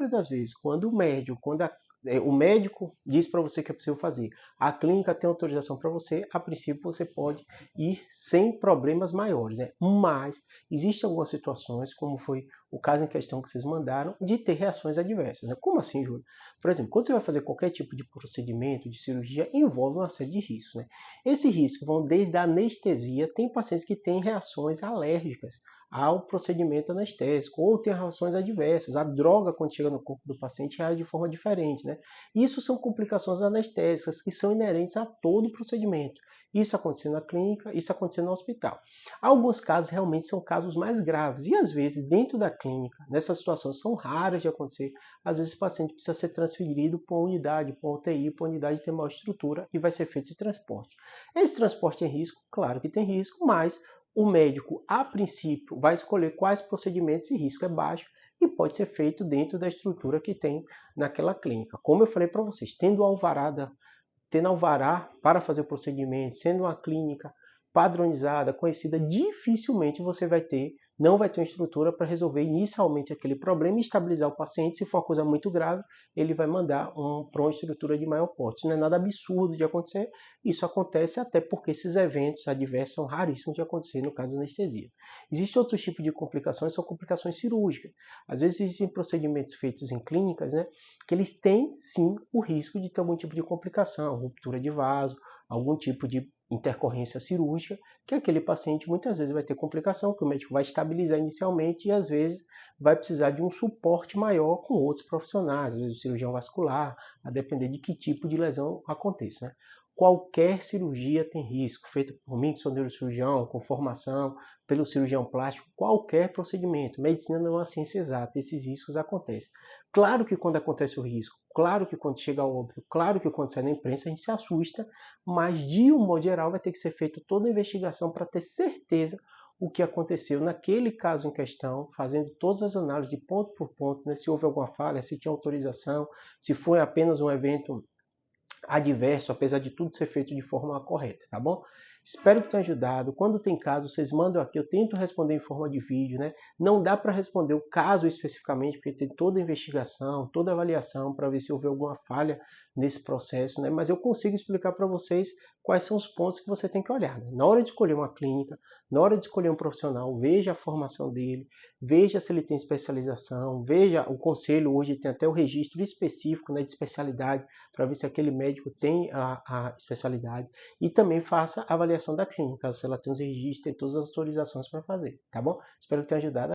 das vezes, quando o médico diz para você que é possível fazer, a clínica tem autorização para você, a princípio você pode ir sem problemas maiores, né? Mas existem algumas situações, como foi o caso em questão que vocês mandaram, de ter reações adversas, né? Como assim, Júlio? Por exemplo, quando você vai fazer qualquer tipo de procedimento, de cirurgia, envolve uma série de riscos, né? Esses riscos vão desde a anestesia, tem pacientes que têm reações alérgicas ao procedimento anestésico, ou tem reações adversas. A droga, quando chega no corpo do paciente, reage de forma diferente, né? Isso são complicações anestésicas que são inerentes a todo o procedimento. Isso acontecendo na clínica, isso acontecendo no hospital. Alguns casos realmente são casos mais graves e às vezes dentro da clínica, nessas situações são raras de acontecer, às vezes o paciente precisa ser transferido para uma unidade, para uma UTI, para uma unidade de ter maior estrutura e vai ser feito esse transporte. Esse transporte tem risco? Claro que tem risco, mas o médico, a princípio, vai escolher quais procedimentos esse risco é baixo e pode ser feito dentro da estrutura que tem naquela clínica. Como eu falei para vocês, tendo alvará para fazer o procedimento, sendo uma clínica padronizada, conhecida, dificilmente você não vai ter uma estrutura para resolver inicialmente aquele problema e estabilizar o paciente. Se for uma coisa muito grave, ele vai mandar para uma estrutura de maior porte. Isso não é nada absurdo de acontecer, isso acontece até porque esses eventos adversos são raríssimos de acontecer no caso da anestesia. Existem outros tipos de complicações, são complicações cirúrgicas. Às vezes existem procedimentos feitos em clínicas, né, que eles têm sim o risco de ter algum tipo de complicação, ruptura de vaso, algum tipo de intercorrência cirúrgica, que aquele paciente muitas vezes vai ter complicação, que o médico vai estabilizar inicialmente e às vezes vai precisar de um suporte maior com outros profissionais, às vezes o cirurgião vascular, a depender de que tipo de lesão aconteça, né? Qualquer cirurgia tem risco, feita por mim, que sou neurocirurgião, com formação, pelo cirurgião plástico, qualquer procedimento. Medicina não é uma ciência exata, esses riscos acontecem. Claro que quando acontece o risco, claro que quando chega ao óbito, claro que quando sai na imprensa a gente se assusta, mas de um modo geral vai ter que ser feita toda a investigação para ter certeza o que aconteceu naquele caso em questão, fazendo todas as análises de ponto por ponto, né, se houve alguma falha, se tinha autorização, se foi apenas um evento adverso, apesar de tudo ser feito de forma correta, tá bom? Espero que tenha ajudado. Quando tem caso, vocês mandam aqui, eu tento responder em forma de vídeo, né? Não dá para responder o caso especificamente, porque tem toda a investigação, toda a avaliação para ver se houve alguma falha nesse processo, né? Mas eu consigo explicar para vocês quais são os pontos que você tem que olhar, né? Na hora de escolher uma clínica, na hora de escolher um profissional, veja a formação dele, veja se ele tem especialização, veja, o conselho hoje tem até o registro específico, né, de especialidade, para ver se aquele médico tem a especialidade, e também faça a avaliação da clínica, se ela tem os registros, tem todas as autorizações para fazer, tá bom? Espero que tenha ajudado.